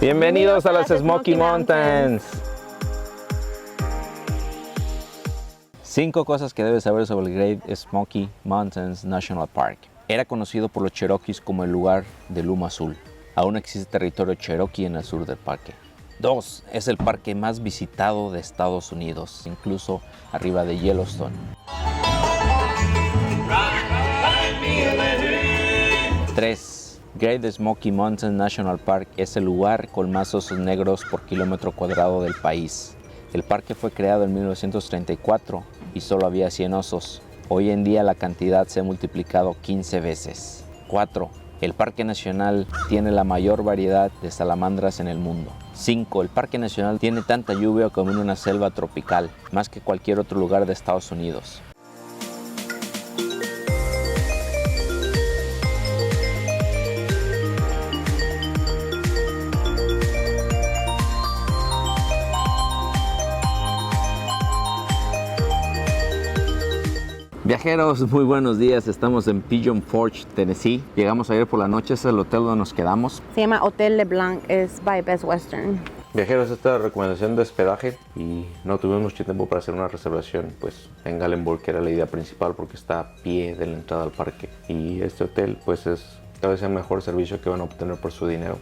Bienvenidos a las Smoky Mountains. 5 cosas que debes saber sobre el Great Smoky Mountains National Park. Era conocido por los Cherokees como el lugar del humo azul. Aún existe territorio Cherokee en el sur del parque. 2. Es el parque más visitado de Estados Unidos, incluso arriba de Yellowstone. 3. Great Smoky Mountains National Park es el lugar con más osos negros por kilómetro cuadrado del país. El parque fue creado en 1934 y solo había 100 osos. Hoy en día la cantidad se ha multiplicado 15 veces. 4. El Parque Nacional tiene la mayor variedad de salamandras en el mundo. 5. El Parque Nacional tiene tanta lluvia como en una selva tropical, más que cualquier otro lugar de Estados Unidos. Viajeros, muy buenos días. Estamos en Pigeon Forge, Tennessee. Llegamos ayer por la noche, es el hotel donde nos quedamos. Se llama Hotel LeBlanc, es by Best Western. Viajeros, esta es la recomendación de hospedaje y no tuvimos mucho tiempo para hacer una reservación pues en Gatlinburg, que era la idea principal porque está a pie de la entrada al parque. Y este hotel pues es tal vez el mejor servicio que van a obtener por su dinero.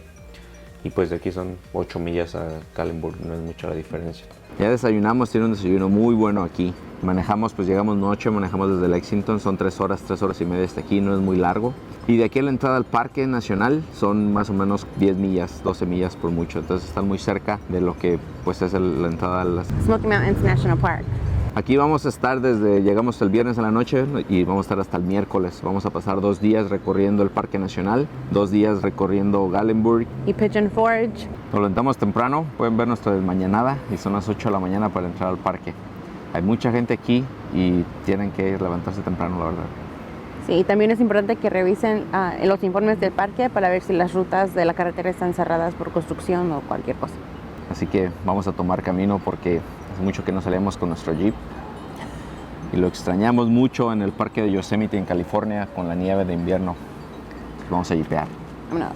Y pues de aquí son 8 millas a Gatlinburg, no es mucha la diferencia. Ya desayunamos, tiene un desayuno muy bueno aquí. Manejamos, pues llegamos noche, manejamos desde Lexington, son 3 horas y media hasta aquí, no es muy largo. Y de aquí a la entrada al Parque Nacional son más o menos 10 millas, 12 millas por mucho. Entonces están muy cerca de lo que pues es la entrada a las... Smoky Mountains National Park. Aquí vamos a estar llegamos el viernes a la noche y vamos a estar hasta el miércoles. Vamos a pasar 2 días recorriendo el Parque Nacional, 2 días recorriendo Gatlinburg. Y Pigeon Forge. Nos levantamos temprano, pueden ver nuestra desmañanada y son las 8 de la mañana para entrar al parque. Hay mucha gente aquí y tienen que levantarse temprano, la verdad. Sí, también es importante que revisen los informes del parque para ver si las rutas de la carretera están cerradas por construcción o cualquier cosa. Así que vamos a tomar camino porque hace mucho que no salíamos con nuestro Jeep. Y lo extrañamos mucho en el parque de Yosemite en California con la nieve de invierno. Vamos a jeepear. Vámonos.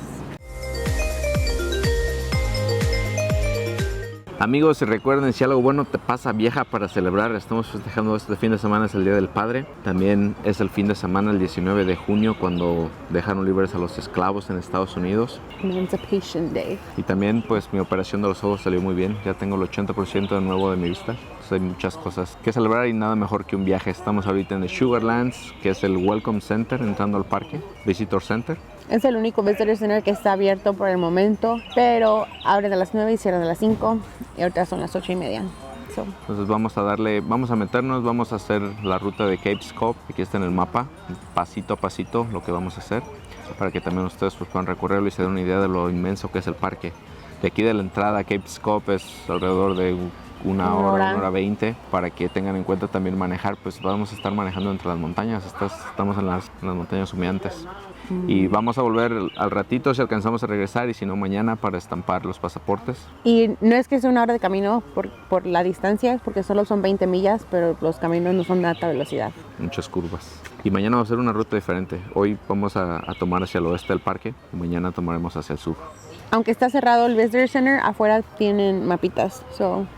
Amigos, y recuerden, si algo bueno te pasa, viaja para celebrar. Estamos festejando este fin de semana, es el Día del Padre. También es el fin de semana, el 19 de junio, cuando dejaron libres a los esclavos en Estados Unidos. Emancipation Day. Y también, pues, mi operación de los ojos salió muy bien. Ya tengo el 80% de nuevo de mi vista. Entonces, hay muchas cosas que celebrar y nada mejor que un viaje. Estamos ahorita en el Sugarlands, que es el Welcome Center, entrando al parque, Visitor Center. Es el único visitor center que está abierto por el momento, pero abre de las 9 y cierra de las 5 y ahorita son las 8:30. Entonces vamos a meternos, vamos a hacer la ruta de Cape Scope. Aquí está en el mapa, pasito a pasito lo que vamos a hacer, para que también ustedes pues, puedan recorrerlo y se den una idea de lo inmenso que es el parque. De aquí de la entrada a Cape Scope es alrededor de una hora 20, para que tengan en cuenta también manejar, pues vamos a estar manejando entre las montañas, estamos en las montañas humeantes. Y vamos a volver al ratito si alcanzamos a regresar y si no mañana para estampar los pasaportes. Y no es que sea una hora de camino por la distancia, porque solo son 20 millas, pero los caminos no son de alta velocidad. Muchas curvas. Y mañana va a ser una ruta diferente. Hoy vamos a tomar hacia el oeste del parque y mañana tomaremos hacia el sur. Aunque está cerrado el Visitor Center, afuera tienen mapitas.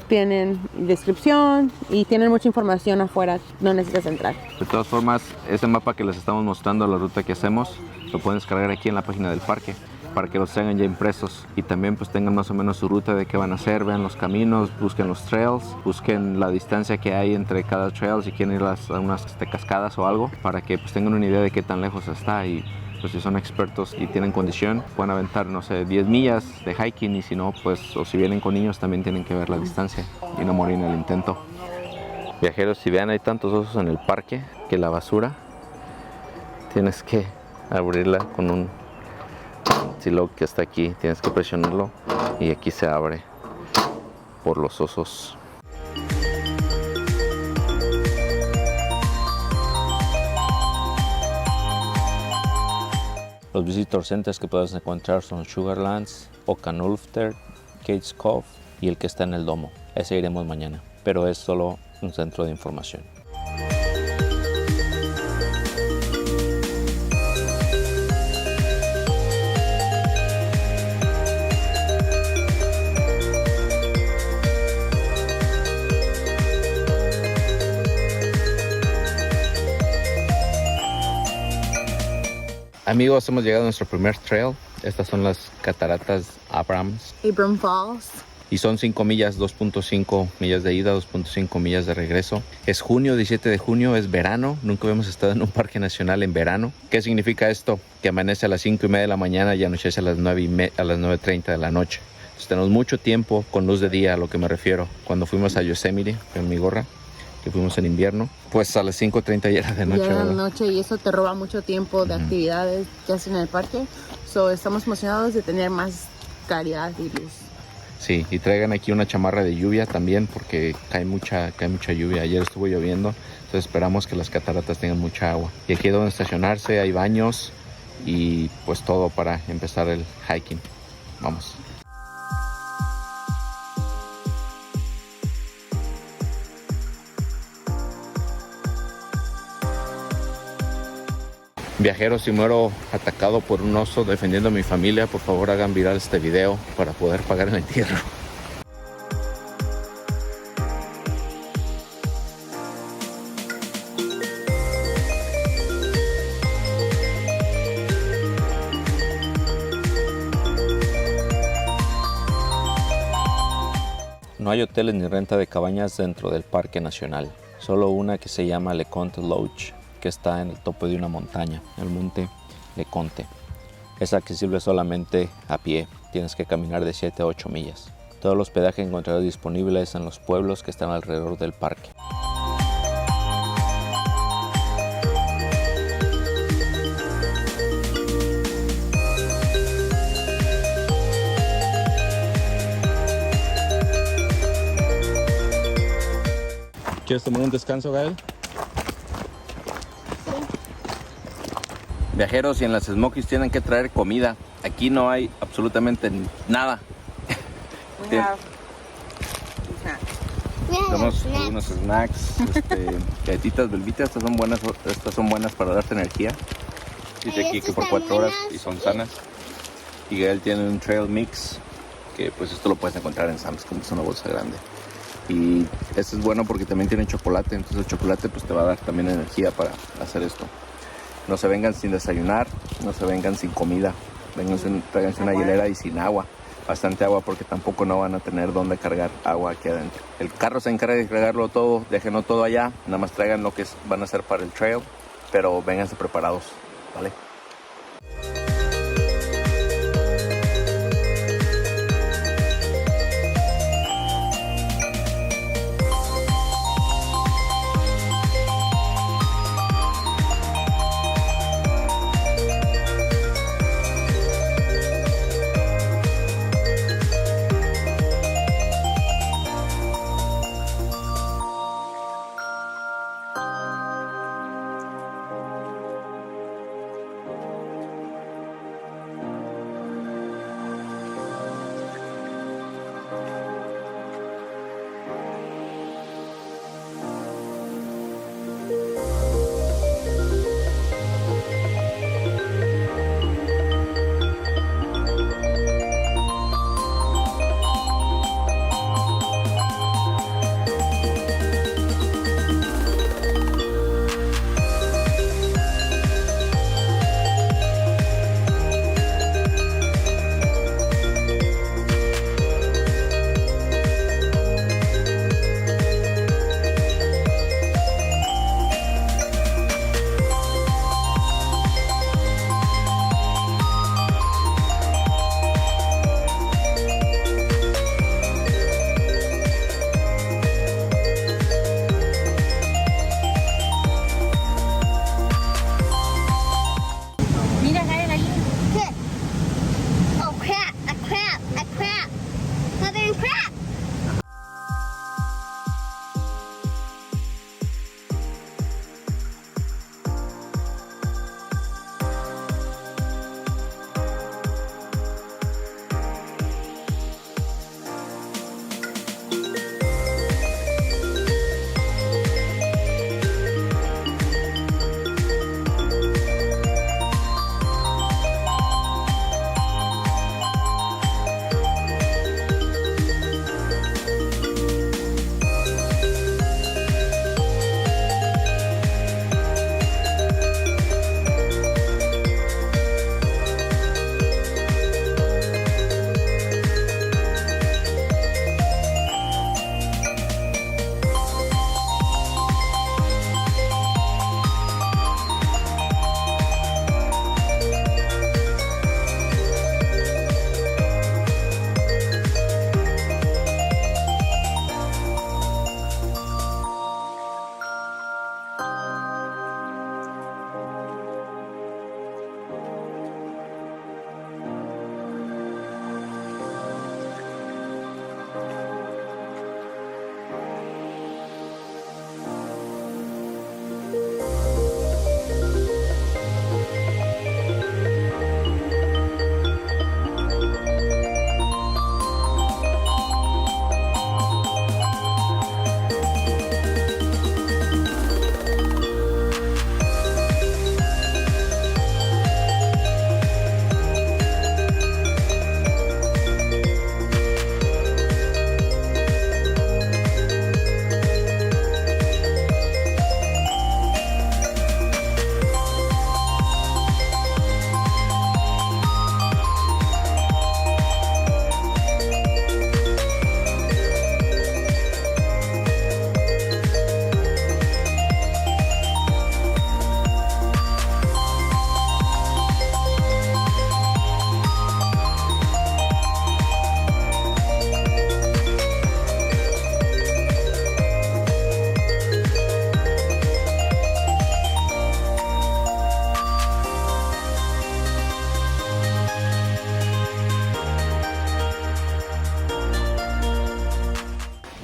Tienen descripción y tienen mucha información afuera, no necesitas entrar. De todas formas, ese mapa que les estamos mostrando, la ruta que hacemos, lo pueden descargar aquí en la página del parque para que los tengan ya impresos y también pues tengan más o menos su ruta de qué van a hacer, vean los caminos, busquen los trails, busquen la distancia que hay entre cada trail si quieren ir a unas cascadas o algo, para que pues tengan una idea de qué tan lejos está y pues si son expertos y tienen condición pueden aventar, no sé, 10 millas de hiking y si no, pues o si vienen con niños también tienen que ver la distancia y no morir en el intento. Viajeros, si vean hay tantos osos en el parque que la basura tienes que abrirla con un silo que está aquí, tienes que presionarlo y aquí se abre por los osos. Los visitor centers que puedes encontrar son Sugarlands, Okanulfter, Cape Cove y el que está en el domo. Ese iremos mañana, pero es solo un centro de información. Amigos, hemos llegado a nuestro primer trail. Estas son las cataratas Abrams. Abram Falls. Y son 5 millas, 2.5 millas de ida, 2.5 millas de regreso. Es junio, 17 de junio, es verano. Nunca habíamos estado en un parque nacional en verano. ¿Qué significa esto? Que amanece a las 5:30 de la mañana y anochece a las 9:30 de la noche. Entonces tenemos mucho tiempo con luz de día, a lo que me refiero. Cuando fuimos a Yosemite, con mi gorra, que fuimos en invierno, pues a las 5:30 ya era de noche. Ya era de ¿verdad? noche y eso te roba mucho tiempo de actividades que hacen en el parque. So, estamos emocionados de tener más claridad y luz. Sí, y traigan aquí una chamarra de lluvia también porque cae mucha lluvia. Ayer estuvo lloviendo, entonces esperamos que las cataratas tengan mucha agua. Y aquí hay donde estacionarse, hay baños y pues todo para empezar el hiking. Vamos. Viajeros, si muero atacado por un oso defendiendo a mi familia, por favor hagan viral este video para poder pagar el entierro. No hay hoteles ni renta de cabañas dentro del Parque Nacional, solo una que se llama LeConte Lodge, que está en el tope de una montaña, el monte LeConte. Es accesible solamente a pie, tienes que caminar de 7 a 8 millas. Todo el hospedaje encontrarás disponibles en los pueblos que están alrededor del parque. ¿Quieres tomar un descanso, Gael? Viajeros, y en las Smokies tienen que traer comida. Aquí no hay absolutamente nada. Tenemos algunos snacks, galletitas Belvita. Estas son buenas para darte energía. Dice aquí que por 4 horas y son sanas. Y Gael tiene un trail mix, que pues esto lo puedes encontrar en Sam's, como es una bolsa grande. Y este es bueno porque también tiene chocolate, entonces el chocolate pues te va a dar también energía para hacer esto. No se vengan sin desayunar, no se vengan sin comida, tráiganse una hielera y sin agua, bastante agua porque tampoco no van a tener dónde cargar agua aquí adentro. El carro se encarga de cargarlo todo, déjenlo todo allá, nada más traigan lo que van a hacer para el trail, pero vénganse preparados, ¿vale?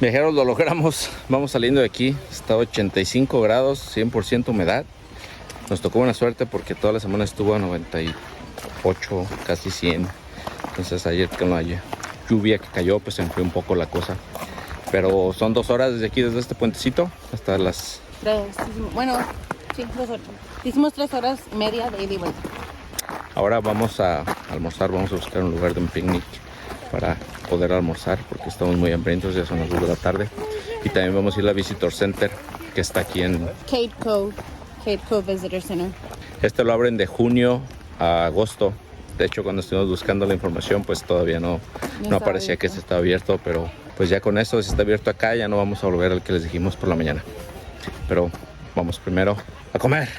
Viajeros, lo logramos. Vamos saliendo de aquí. Está 85 grados, 100% humedad. Nos tocó buena suerte porque toda la semana estuvo a 98, casi 100. Entonces ayer con la lluvia que cayó, pues se enfrió un poco la cosa. Pero son 2 horas desde aquí, desde este puentecito, hasta las... 3, bueno, sí, 2 horas. Hicimos 3 horas media de ida y vuelta. Ahora vamos a almorzar, vamos a buscar un lugar de un picnic para poder almorzar porque estamos muy hambrientos, ya son las 2 de la tarde. Y también vamos a ir al Visitor Center que está aquí en Cade Cove Visitor Center. Este lo abren de junio a agosto. De hecho, cuando estuvimos buscando la información, pues todavía no aparecía que este estaba abierto, pero pues ya con eso, si está abierto acá, ya no vamos a volver al que les dijimos por la mañana. Pero vamos primero a comer.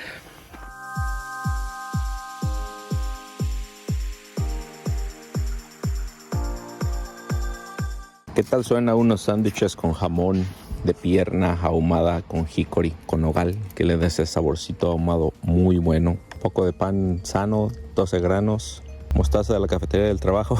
¿Qué tal suena unos sándwiches con jamón de pierna ahumada con hickory, con nogal, que le da ese saborcito ahumado muy bueno? Un poco de pan sano, 12 granos, mostaza de la cafetería del trabajo,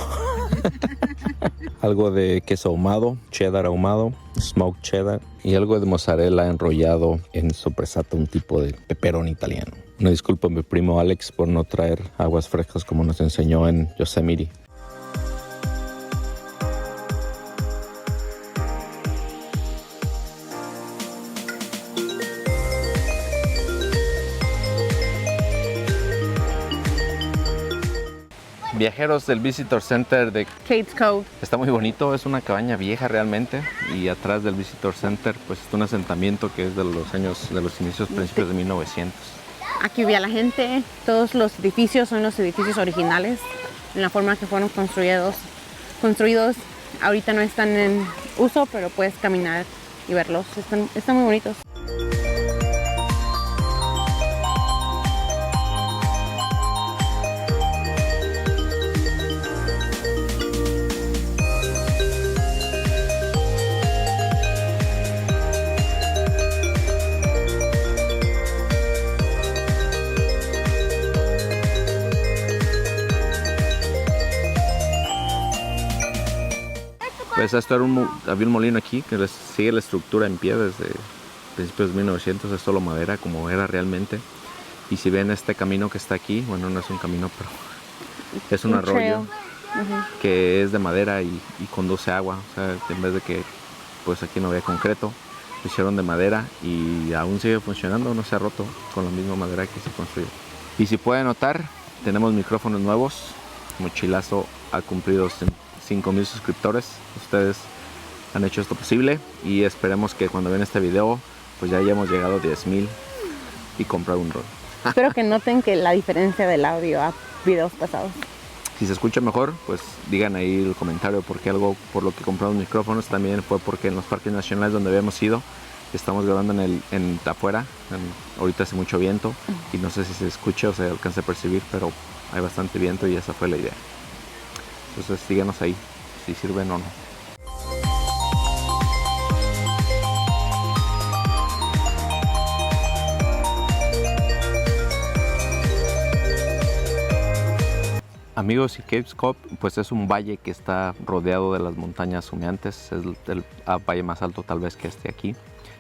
algo de queso ahumado, cheddar ahumado, smoked cheddar y algo de mozzarella enrollado en sopressata, un tipo de pepperoni italiano. Una disculpa a mi primo Alex por no traer aguas frescas como nos enseñó en Yosemite. Viajeros del Visitor Center de Cades Cove. Está muy bonito, es una cabaña vieja realmente y atrás del Visitor Center pues está un asentamiento que es de los inicios, principios de 1900. Aquí vivía la gente, todos los edificios son los edificios originales, en la forma que fueron construidos. Ahorita no están en uso, pero puedes caminar y verlos, están muy bonitos. Pues esto era había un molino aquí que sigue la estructura en pie desde principios de 1900, es solo madera como era realmente. Y si ven este camino que está aquí, bueno, no es un camino, pero es un arroyo que es de madera y conduce agua. O sea, en vez de que pues aquí no había concreto, lo hicieron de madera y aún sigue funcionando, no se ha roto con la misma madera que se construyó. Y si pueden notar, tenemos micrófonos nuevos. Mochilazo ha cumplido 5,000 suscriptores. Ustedes han hecho esto posible y esperemos que cuando vean este video pues ya hayamos llegado a 10,000 y comprar un rol. Espero que noten que la diferencia del audio a videos pasados. Si se escucha mejor, pues digan ahí el comentario, porque algo por lo que compramos micrófonos también fue porque en los parques nacionales donde habíamos ido estamos grabando afuera, ahorita hace mucho viento y no sé si se escucha o se alcanza a percibir, pero hay bastante viento y esa fue la idea. Entonces síganos ahí, si sirven o no. Amigos, y Cades Cove pues es un valle que está rodeado de las montañas humeantes. Es el valle más alto tal vez que esté aquí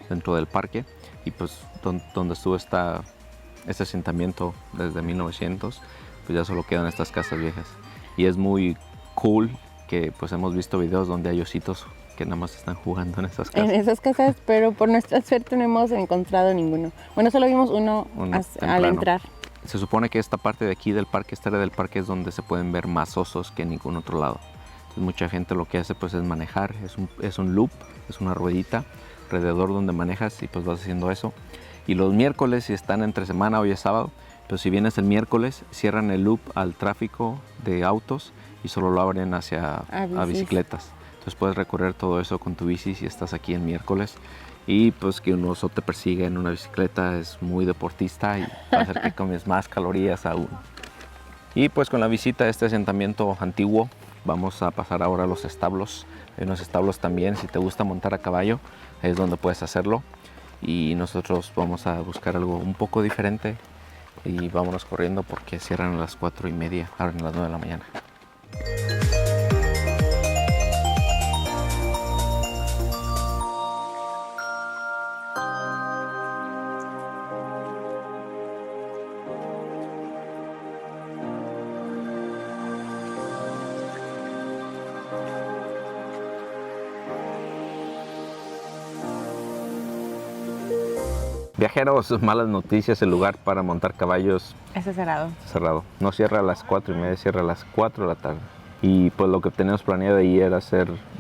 dentro del parque, y pues donde estuvo este asentamiento desde 1900, pues ya solo quedan estas casas viejas. Y es muy cool que pues hemos visto videos donde hay ositos que nada más están jugando en esas casas. En esas casas, pero por nuestra suerte no hemos encontrado ninguno. Bueno, solo vimos uno al entrar. Se supone que esta parte de aquí del parque, esta área del parque, es donde se pueden ver más osos que en ningún otro lado. Entonces mucha gente lo que hace pues es manejar, es un loop, es una ruedita alrededor donde manejas y pues vas haciendo eso. Y los miércoles, si están entre semana, hoy es sábado, pero si vienes el miércoles, cierran el loop al tráfico de autos y solo lo abren hacia a bicicletas. Entonces puedes recorrer todo eso con tu bici si estás aquí el miércoles. Y pues que un oso te persiga en una bicicleta es muy deportista y va a hacer que comes más calorías aún. Y pues con la visita a este asentamiento antiguo vamos a pasar ahora a los establos. Hay unos establos también, si te gusta montar a caballo, es donde puedes hacerlo. Y nosotros vamos a buscar algo un poco diferente y vámonos corriendo porque cierran a las 4:30, abren a las 9 de la mañana. Viajeros, malas noticias, el lugar para montar caballos Está cerrado. cerrado. No cierra a las 4:30, cierra a las 4 de la tarde. Y pues lo que teníamos planeado ahí era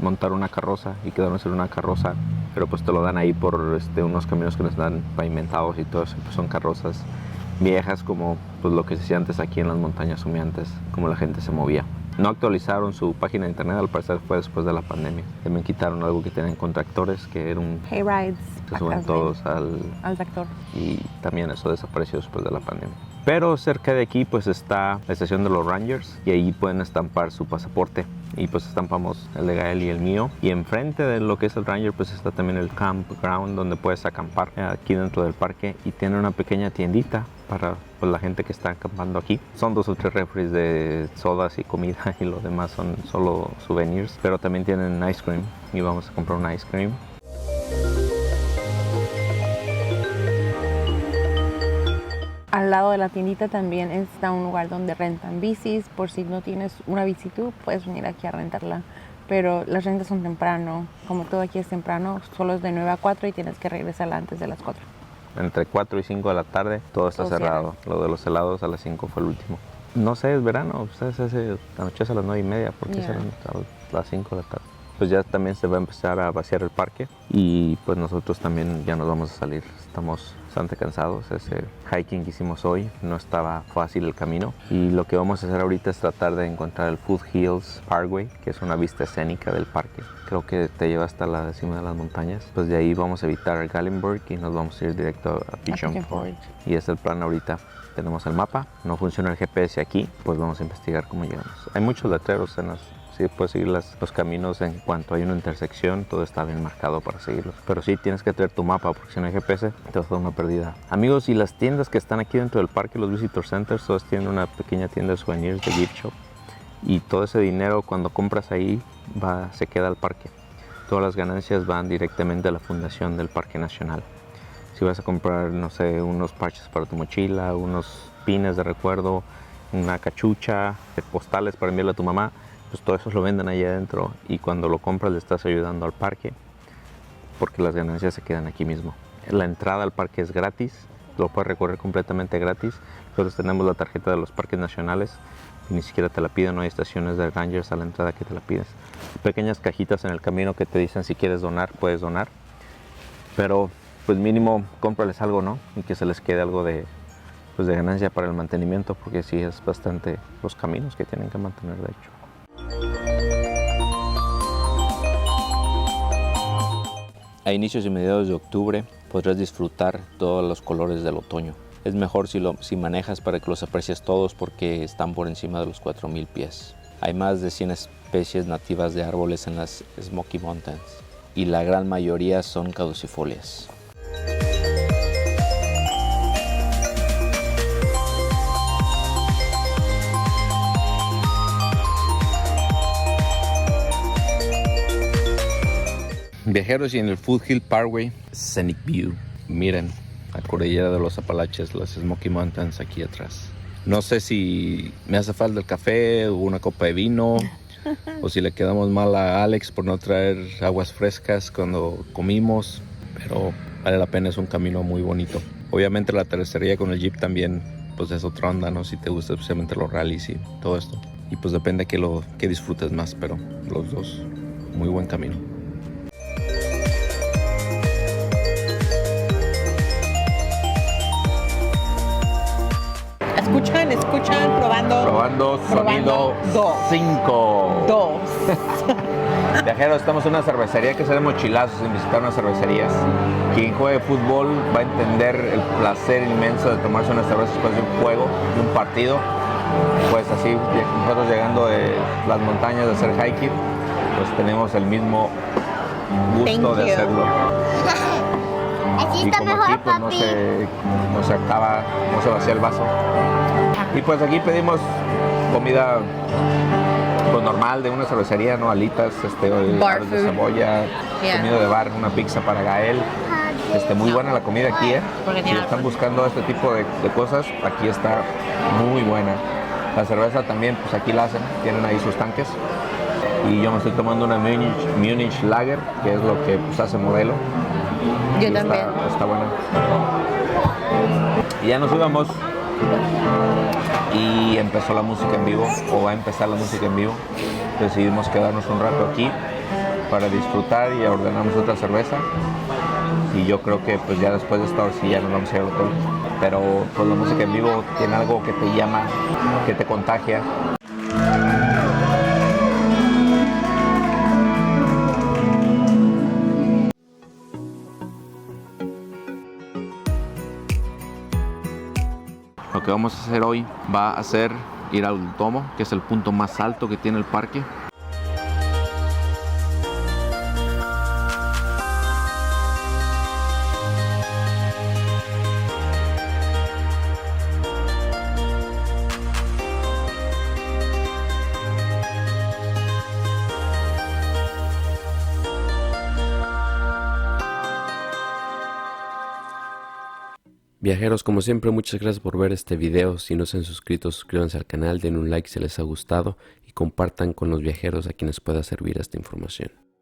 montar una carroza y quedarnos en una carroza, pero pues te lo dan ahí por unos caminos que nos dan pavimentados y todo eso. Pues son carrozas viejas como pues lo que se hacía antes aquí en las montañas humeantes, como la gente se movía. No actualizaron su página de internet, al parecer fue después de la pandemia. También quitaron algo que tenían con tractores, que era un... Hay rides. Se suben todos al tractor. Y también eso desapareció después de la pandemia. Pero cerca de aquí pues está la estación de los Rangers y ahí pueden estampar su pasaporte. Y pues estampamos el de Gael y el mío. Y enfrente de lo que es el Ranger pues está también el campground donde puedes acampar aquí dentro del parque. Y tiene una pequeña tiendita para pues, la gente que está acampando aquí. Son 2 o 3 refres de sodas y comida y lo demás son solo souvenirs. Pero también tienen ice cream y vamos a comprar un ice cream. Al lado de la tiendita también está un lugar donde rentan bicis. Por si no tienes una bici tú, puedes venir aquí a rentarla. Pero las rentas son temprano. Como todo aquí es temprano, solo es de 9 a 4 y tienes que regresarla antes de las 4. Entre 4 y 5 de la tarde todo está cerrado. Lo de los helados a las 5 fue el último. No sé, es verano. Ustedes anochece a las 9:30. ¿Por qué serán a las 5 de la tarde? Pues ya también se va a empezar a vaciar el parque y pues nosotros también ya nos vamos a salir. Estamos bastante cansados. Ese hiking que hicimos hoy no estaba fácil el camino y lo que vamos a hacer ahorita es tratar de encontrar el Foothills Parkway, que es una vista escénica del parque. Creo que te lleva hasta la cima de las montañas. Pues de ahí vamos a evitar Gallenberg y nos vamos a ir directo a Pigeon Forge. Y es el plan ahorita. Tenemos el mapa, no funciona el GPS aquí, pues vamos a investigar cómo llegamos. Hay muchos letreros en sí, puedes seguir los caminos en cuanto hay una intersección, todo está bien marcado para seguirlos. Pero sí tienes que traer tu mapa porque si no hay GPS te vas a dar una perdida. Amigos, y las tiendas que están aquí dentro del parque, los visitor centers, todas tienen una pequeña tienda de souvenirs, de gift shop. Y todo ese dinero cuando compras ahí se queda al parque. Todas las ganancias van directamente a la fundación del Parque Nacional. Si vas a comprar, no sé, unos parches para tu mochila, unos pines de recuerdo, una cachucha, postales para enviarle a tu mamá, pues todo eso lo venden ahí adentro y cuando lo compras le estás ayudando al parque porque las ganancias se quedan aquí mismo. La entrada al parque es gratis, lo puedes recorrer completamente gratis. Nosotros tenemos la tarjeta de los parques nacionales y ni siquiera te la piden, no hay estaciones de Rangers a la entrada que te la pides. Pequeñas cajitas en el camino que te dicen si quieres donar, puedes donar, pero pues mínimo cómprales algo, ¿no? Y que se les quede algo de ganancia para el mantenimiento porque sí es bastante los caminos que tienen que mantener de hecho. A inicios y mediados de octubre podrás disfrutar todos los colores del otoño. Es mejor si manejas para que los aprecies todos porque están por encima de los 4000 pies. Hay más de 100 especies nativas de árboles en las Smoky Mountains y la gran mayoría son caducifolias. Viajeros, y en el Foothill Parkway, Scenic View. Miren, la cordillera de los Apalaches, las Smoky Mountains aquí atrás. No sé si me hace falta el café o una copa de vino o si le quedamos mal a Alex por no traer aguas frescas cuando comimos, pero vale la pena, es un camino muy bonito. Obviamente la terracería con el Jeep también pues es otra onda, ¿no? Si te gusta especialmente los rallies y todo esto. Y pues depende que disfrutes más, pero los dos, muy buen camino. Escuchan, probando. Sonido 5. 2. Viajeros, estamos en una cervecería, que seremos chilazos en visitar unas cervecerías. Quien juegue fútbol va a entender el placer inmenso de tomarse una cerveza después de un juego, de un partido. Pues así, nosotros llegando de las montañas de hacer hiking, pues tenemos el mismo gusto de hacerlo. Así Y está como mejor, aquí pues papi. no se acaba, no se vacía el vaso. Y pues aquí pedimos comida pues normal de una cervecería, ¿no? Alitas, Bar aros de food. cebolla, Yeah. comida de bar, una pizza para Gael. Muy buena la comida aquí, ¿eh? Porque Si tiene están alcohol. buscando este tipo de cosas, aquí está muy buena. La cerveza también, pues aquí la hacen, tienen ahí sus tanques. Y yo me estoy tomando una Munich Lager, que es lo que pues hace modelo. Yo Y también. Está buena. Y ya nos íbamos y empezó la música en vivo, o va a empezar la música en vivo. Decidimos quedarnos un rato aquí para disfrutar y ordenamos otra cerveza. Y yo creo que pues ya después de esto sí ya nos vamos a ir al hotel. Pero pues la música en vivo tiene algo que te llama, que te contagia. Lo que vamos a hacer hoy va a ser ir al domo, que es el punto más alto que tiene el parque. Viajeros, como siempre, muchas gracias por ver este video. Si no se han suscrito, suscríbanse al canal, den un like si les ha gustado y compartan con los viajeros a quienes pueda servir esta información.